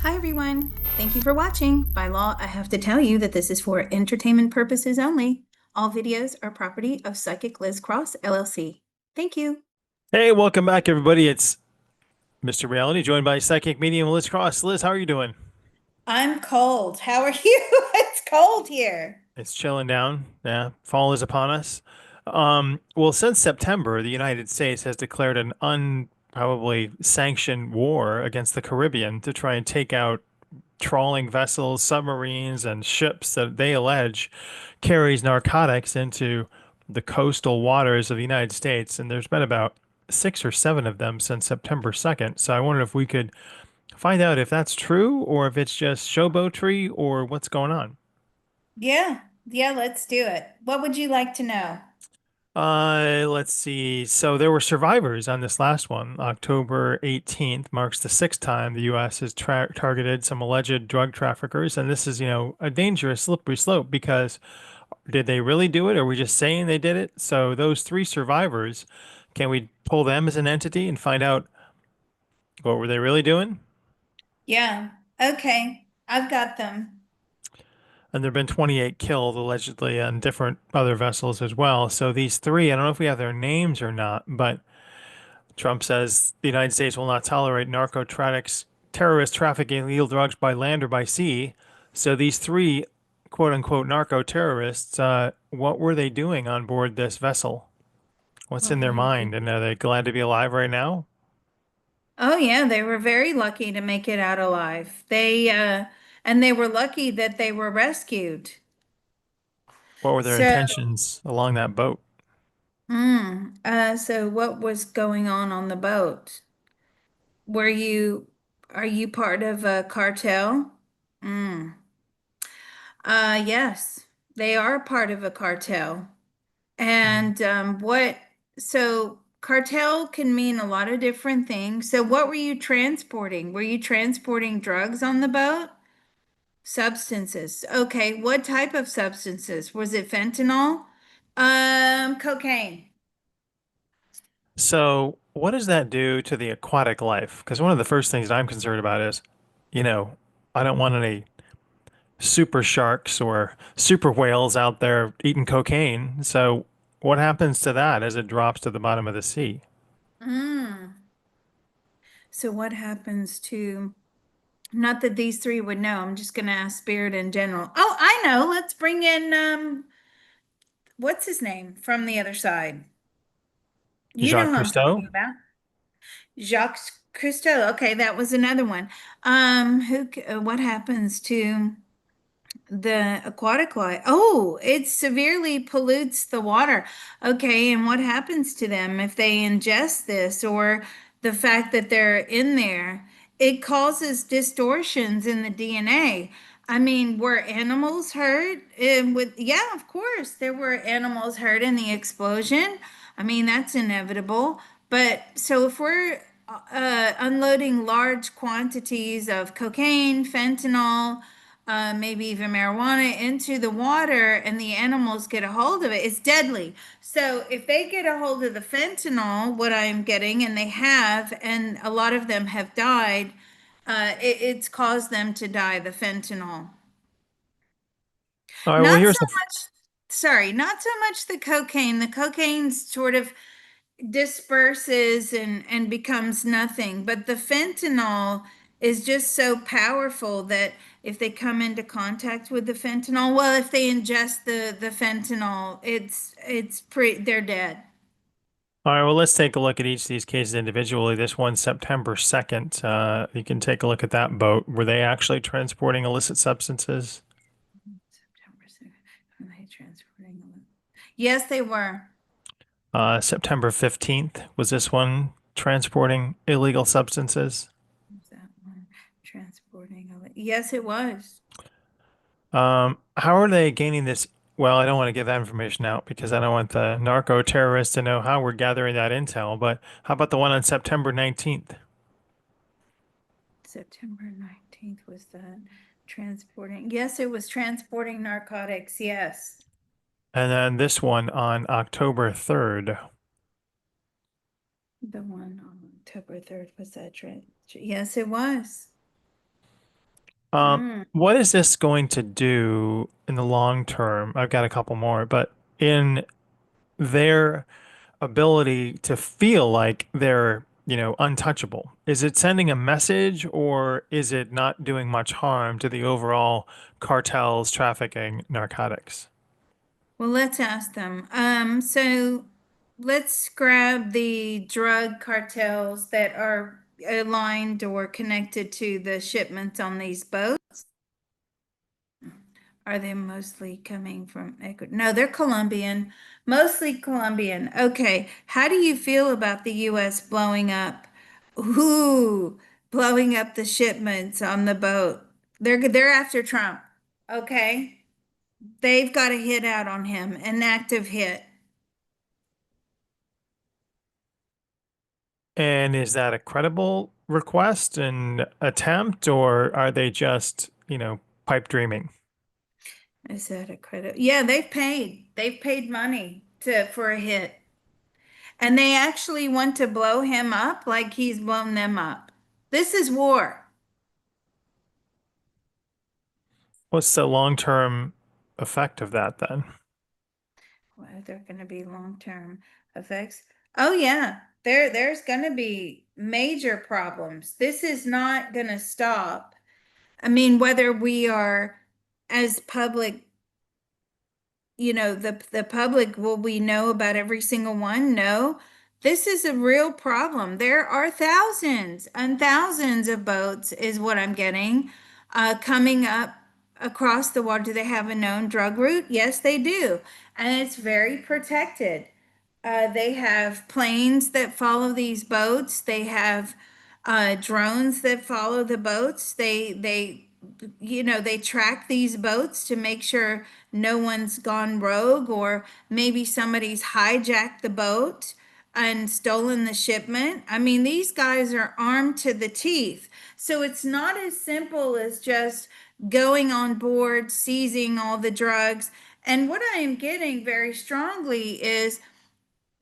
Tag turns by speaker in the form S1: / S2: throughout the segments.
S1: Hi, everyone. Thank you for watching. By law, I have to tell you that this is for entertainment purposes only. All videos are property of Psychic Liz Cross, LLC. Thank you.
S2: Hey, welcome back, everybody. It's Mr. Reality, joined by psychic medium Liz Cross. Liz, how are you doing?
S1: I'm cold. How are you? It's cold here.
S2: It's chilling down. Yeah, fall is upon us. Well, since September, the United States has declared an probably sanctioned war against the Caribbean to try and take out trawling vessels, submarines, and ships that they allege carries narcotics into the coastal waters of the United States. And there's been about 6 or 7 of them since September 2nd. So I wondered if we could find out if that's true or if it's just showboatry or what's going on.
S1: Yeah, let's do it. What would you like to know?
S2: Let's see. So there were survivors on this last one. October 18th marks the sixth time the U.S. has targeted some alleged drug traffickers. And this is, a dangerous slippery slope because did they really do it? Or are we just saying they did it? So those 3 survivors, can we pull them as an entity and find out what were they really doing?
S1: Yeah, okay. I've got them.
S2: And there have been 28 killed allegedly on different other vessels as well. So these 3, I don't know if we have their names or not, but Trump says the United States will not tolerate terrorist trafficking illegal drugs by land or by sea. So these 3 quote unquote narco terrorists, what were they doing on board this vessel? What's in
S1: What
S2: their
S1: were they?
S2: mind? And are they glad to be alive right now?
S1: Oh yeah, they were very lucky to make it out alive. And they were lucky that they were rescued.
S2: What were their
S1: So,
S2: intentions along that boat?
S1: so what was going on the boat? Were you, are you part of a cartel? Mm. Yes, they are part of a cartel.
S2: Mm.
S1: And so cartel can mean a lot of different things. So what were you transporting? Were you transporting drugs on the boat? Substances. Okay, what type of substances? Was it fentanyl? Cocaine.
S2: So, what does that do to the aquatic life? Because one of the first things that I'm concerned about is, you know, I don't want any super sharks or super whales out there eating cocaine. So, what happens to that as it drops to the bottom of the sea?
S1: Mm. So what happens to, not that these three would know, I'm just gonna ask spirit in general. Oh, I know. Let's bring in what's his name from the other side? You know
S2: Jacques
S1: who I'm
S2: Cousteau?
S1: talking about. Jacques Cousteau. Okay, that was another one. What happens to the aquatic life? Oh, it severely pollutes the water. Okay, and what happens to them if they ingest this or the fact that they're in there? It causes distortions in the DNA. I mean, were animals hurt? Yeah, of course, there were animals hurt in the explosion. I mean, that's inevitable. But so if we're unloading large quantities of cocaine, fentanyl, maybe even marijuana into the water and the animals get a hold of it, it's deadly. So if they get a hold of the fentanyl, what I'm getting, and they have, and a lot of them have died, it's caused them to die, the fentanyl.
S2: All right, well,
S1: Not
S2: here's
S1: so
S2: the
S1: much, sorry, not so much the cocaine. The cocaine sort of disperses and becomes nothing. But the fentanyl is just so powerful that if they come into contact with the fentanyl, well, if they ingest the fentanyl, it's pretty they're dead.
S2: All right, well, let's take a look at each of these cases individually. This one, September 2nd, you can take a look at that boat. Were they actually transporting illicit substances?
S1: September 2nd. Are they transporting them? Yes, they were.
S2: September 15th, was this one transporting illegal substances?
S1: Was that one transporting? Yes, it was.
S2: How are they gaining this? Well, I don't want to give that information out because I don't want the narco terrorists to know how we're gathering that intel. But how about the one on September 19th?
S1: September 19th was that transporting? Yes, it was transporting narcotics. Yes.
S2: And then this one on October 3rd.
S1: The one on October 3rd was that trip. Yes, it was. Mm.
S2: What is this going to do in the long term? I've got a couple more, but in their ability to feel like they're, untouchable, is it sending a message or is it not doing much harm to the overall cartels trafficking narcotics?
S1: Well, let's ask them. So let's grab the drug cartels that are aligned or connected to the shipments on these boats. Are they mostly coming from Ecuador? No, they're Colombian, mostly Colombian. Okay, how do you feel about the U.S. blowing up the shipments on the boat? They're after Trump. Okay, they've got a hit out on him, an active hit.
S2: And is that a credible request and attempt, or are they just, pipe dreaming?
S1: Is that a credit? Yeah, they've paid. They've paid money to for a hit. And they actually want to blow him up like he's blown them up. This is war.
S2: What's the long-term effect of that then?
S1: Well, are there going to be long-term effects? Oh yeah, there's going to be major problems. This is not going to stop. I mean, whether we are as public, the public, will we know about every single one? No. This is a real problem. There are thousands and thousands of boats, is what I'm getting, coming up across the water. Do they have a known drug route? Yes, they do. And it's very protected. They have planes that follow these boats. They have drones that follow the boats. They track these boats to make sure no one's gone rogue, or maybe somebody's hijacked the boat and stolen the shipment. I mean, these guys are armed to the teeth. So it's not as simple as just going on board, seizing all the drugs. And what I am getting very strongly is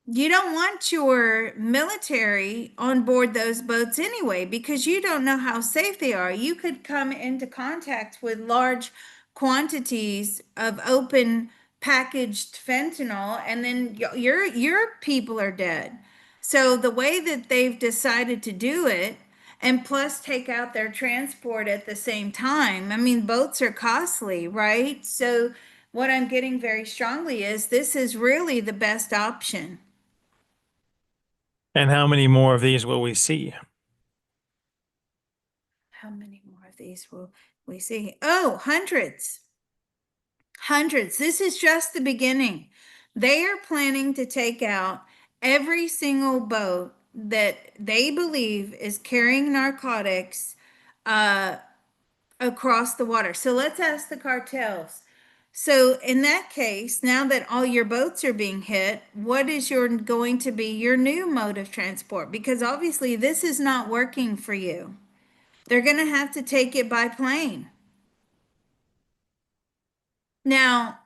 S1: you don't want your military on board those boats anyway, because you don't know how safe they are. You could come into contact with large quantities of open packaged fentanyl, and then your people are dead. So the way that they've decided to do it, and plus take out their transport at the same time. I mean, boats are costly, right? So what I'm getting very strongly is this is really the best option.
S2: And how many more of these will we see?
S1: How many more of these will we see? Oh, hundreds. Hundreds. This is just the beginning. They are planning to take out every single boat that they believe is carrying narcotics uh, across the water. So let's ask the cartels. So in that case, now that all your boats are being hit, what is going to be your new mode of transport? Because obviously this is not working for you. They're going to have to take it by plane. Now,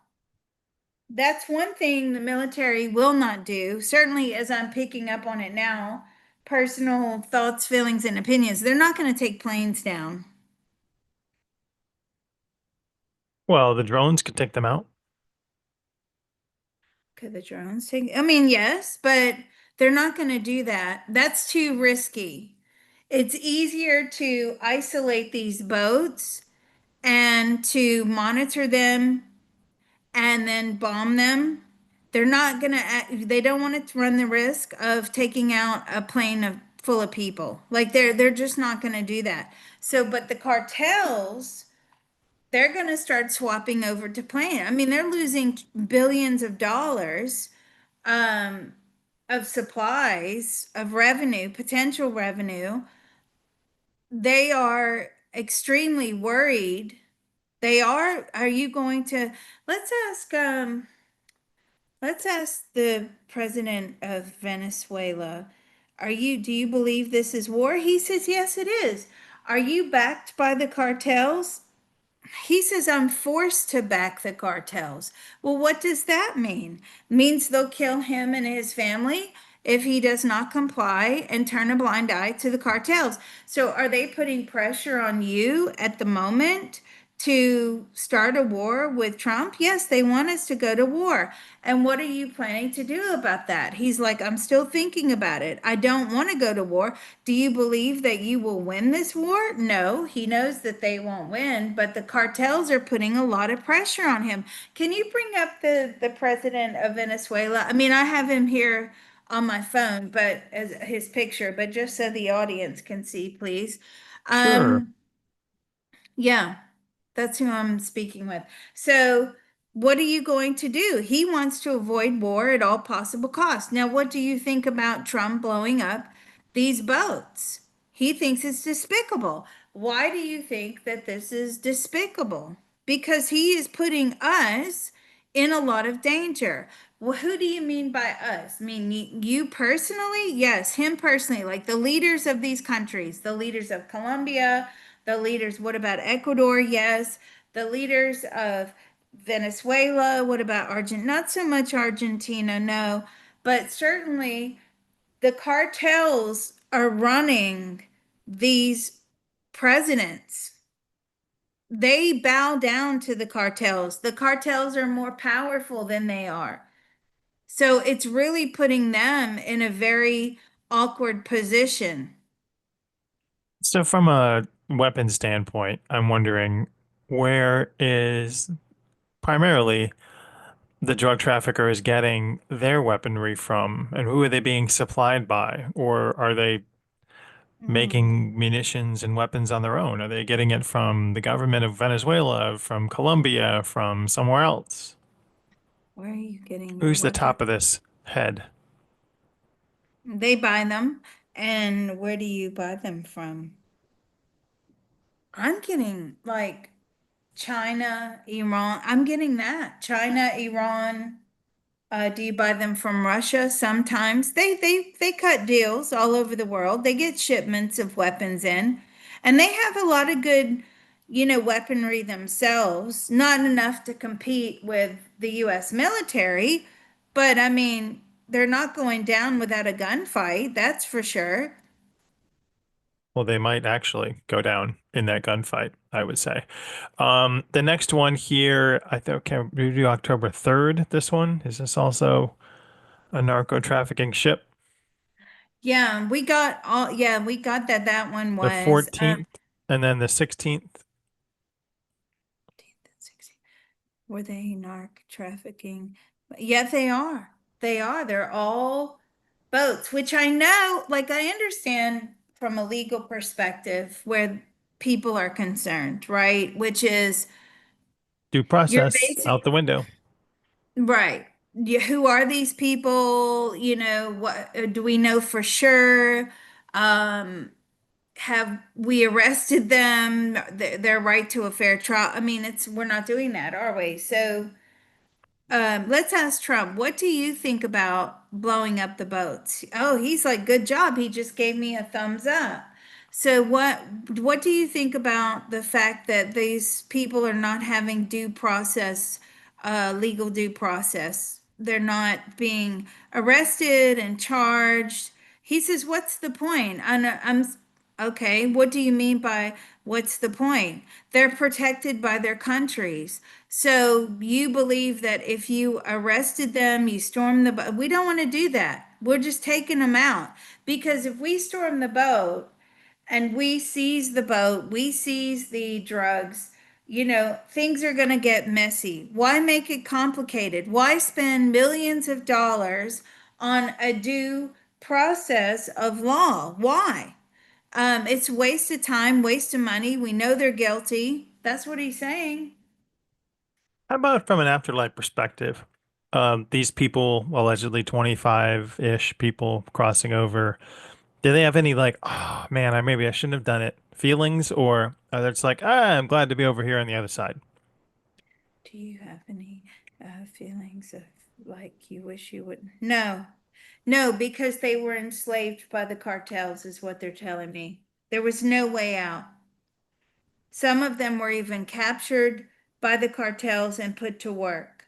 S1: that's one thing the military will not do. Certainly, as I'm picking up on it now, personal thoughts, feelings, and opinions, they're not going to take planes down.
S2: Well, the drones could take them out.
S1: Could the drones take? I mean, yes, but they're not going to do that. That's too risky. It's easier to isolate these boats and to monitor them and then bomb them. They're not gonna, they don't want to run the risk of taking out a plane full of people. Like they're just not gonna do that. So, but the cartels, they're gonna start swapping over to plane. I mean, they're losing billions of dollars um, of supplies, of revenue, potential revenue. They are extremely worried. They are. Are you going to? Let's ask. Let's ask the president of Venezuela, do you believe this is war? He says, yes, it is. Are you backed by the cartels? He says, I'm forced to back the cartels. Well, what does that mean? Means they'll kill him and his family? if he does not comply and turn a blind eye to the cartels. So, are they putting pressure on you at the moment to start a war with Trump? Yes, they want us to go to war. And what are you planning to do about that? He's like, I'm still thinking about it. I don't want to go to war. Do you believe that you will win this war? No, he knows that they won't win, but the cartels are putting a lot of pressure on him. Can you bring up the president of Venezuela? I mean, I have him here on my phone, but as his picture, but just so the audience can see, please.
S2: Sure.
S1: Um, yeah, that's who I'm speaking with. So, what are you going to do? He wants to avoid war at all possible costs. Now, what do you think about Trump blowing up these boats? He thinks it's despicable. Why do you think that this is despicable? Because he is putting us in a lot of danger. Well, who do you mean by us? I mean, you personally? Yes, him personally, like the leaders of these countries, the leaders of Colombia, the leaders, what about Ecuador? Yes. The leaders of Venezuela, what about Argentina? Not so much Argentina, no, but certainly the cartels are running these presidents. They bow down to the cartels. The cartels are more powerful than they are. So it's really putting them in a very awkward position.
S2: So from a weapon standpoint, I'm wondering where is primarily the drug trafficker is getting their weaponry from, and who are they being supplied by? Or are they
S1: Mm,
S2: making munitions and weapons on their own? Are they getting it from the government of Venezuela, from Colombia, from somewhere else?
S1: where are you getting your
S2: Who's the
S1: weapon?
S2: top of this head?
S1: They buy them. And where do you buy them from? I'm getting like China, Iran. I'm getting that. China, Iran. Do you buy them from Russia? Sometimes they cut deals all over the world. They get shipments of weapons in, and they have a lot of good, weaponry themselves. Not enough to compete with the U.S. military, but I mean, they're not going down without a gunfight, that's for sure.
S2: Well, they might actually go down in that gunfight, I would say. The next one here, I think, can we do October 3rd? This one, is this also a narco trafficking ship?
S1: Yeah, we got that. That one
S2: The
S1: was
S2: 14th and then the 16th.
S1: 16. Were they narc trafficking? Yeah, they are. They are. They're all boats, which I know, like I understand from a legal perspective where people are concerned, right? Which is
S2: Due
S1: you're
S2: process
S1: basic,
S2: out the window.
S1: right? Who are these people? What do we know for sure? Um, have we arrested them? Their right to a fair trial. I mean, we're not doing that, are we? So let's ask Trump, what do you think about blowing up the boats? Oh, he's like, good job. He just gave me a thumbs up. So what do you think about the fact that these people are not having due process, legal due process? They're not being arrested and charged. He says, what's the point? I'm okay. What do you mean by what's the point? They're protected by their countries. So you believe that if you arrested them, you stormed the boat. We don't want to do that. We're just taking them out. Because if we storm the boat and we seize the boat, we seize the drugs, things are going to get messy. Why make it complicated? Why spend millions of dollars on a due process of law? Why? It's waste of time, waste of money. We know they're guilty. That's what he's saying.
S2: How about from an afterlife perspective? These people, allegedly 25-ish people crossing over, do they have any like, oh man, maybe I shouldn't have done it feelings, or are they just like, I'm glad to be over here on the other side?
S1: Do you have any feelings of like you wish you would? No, no, because they were enslaved by the cartels, is what they're telling me. There was no way out. Some of them were even captured by the cartels and put to work.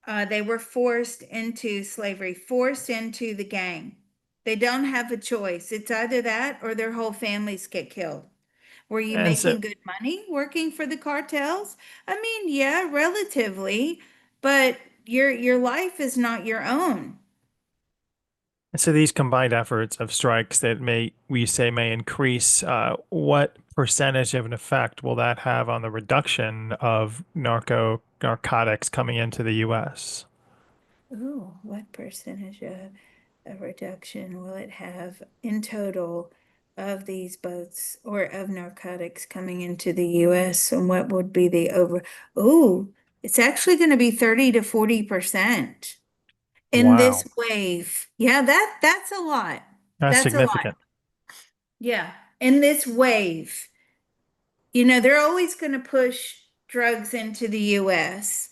S1: They were forced into slavery, forced into the gang. They don't have a choice. It's either that or their whole families get killed. Were you
S2: And so,
S1: making good money working for the cartels? I mean, yeah, relatively, but your life is not your own.
S2: so these combined efforts of strikes that we say may increase, what percentage of an effect will that have on the reduction of narcotics coming into the U.S.?
S1: Ooh, what percentage of a reduction will it have in total of these boats or of narcotics coming into the US? And what would be the over? Ooh, it's actually going to be 30 to 40% in this
S2: Wow,
S1: wave. Yeah, that's a lot.
S2: that's
S1: That's a lot.
S2: significant.
S1: Yeah, in this wave. They're always going to push drugs into the US.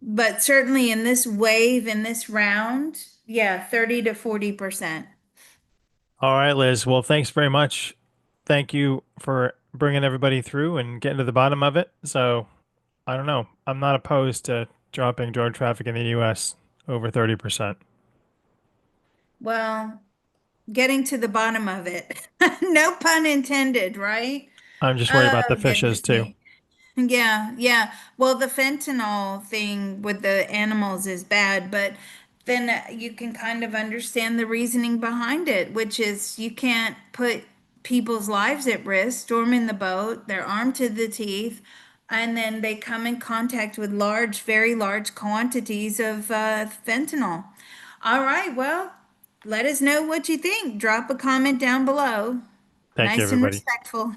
S1: But certainly in this wave, in this round, yeah, 30 to 40%.
S2: All right, Liz. Well, thanks very much. Thank you for bringing everybody through and getting to the bottom of it. So, I don't know. I'm not opposed to dropping drug traffic in the U.S. over 30%.
S1: Well, getting to the bottom of it. No pun intended, right?
S2: I'm just worried
S1: Oh,
S2: about the fishes
S1: goodness
S2: too.
S1: me. Yeah, yeah. Well, the fentanyl thing with the animals is bad, but then you can kind of understand the reasoning behind it, which is you can't put people's lives at risk, storming the boat, they're armed to the teeth, and then they come in contact with large, very large quantities of fentanyl. All right, well, let us know what you think. Drop a comment down below.
S2: Thank you,
S1: Nice and
S2: everybody.
S1: respectful.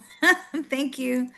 S1: Thank you.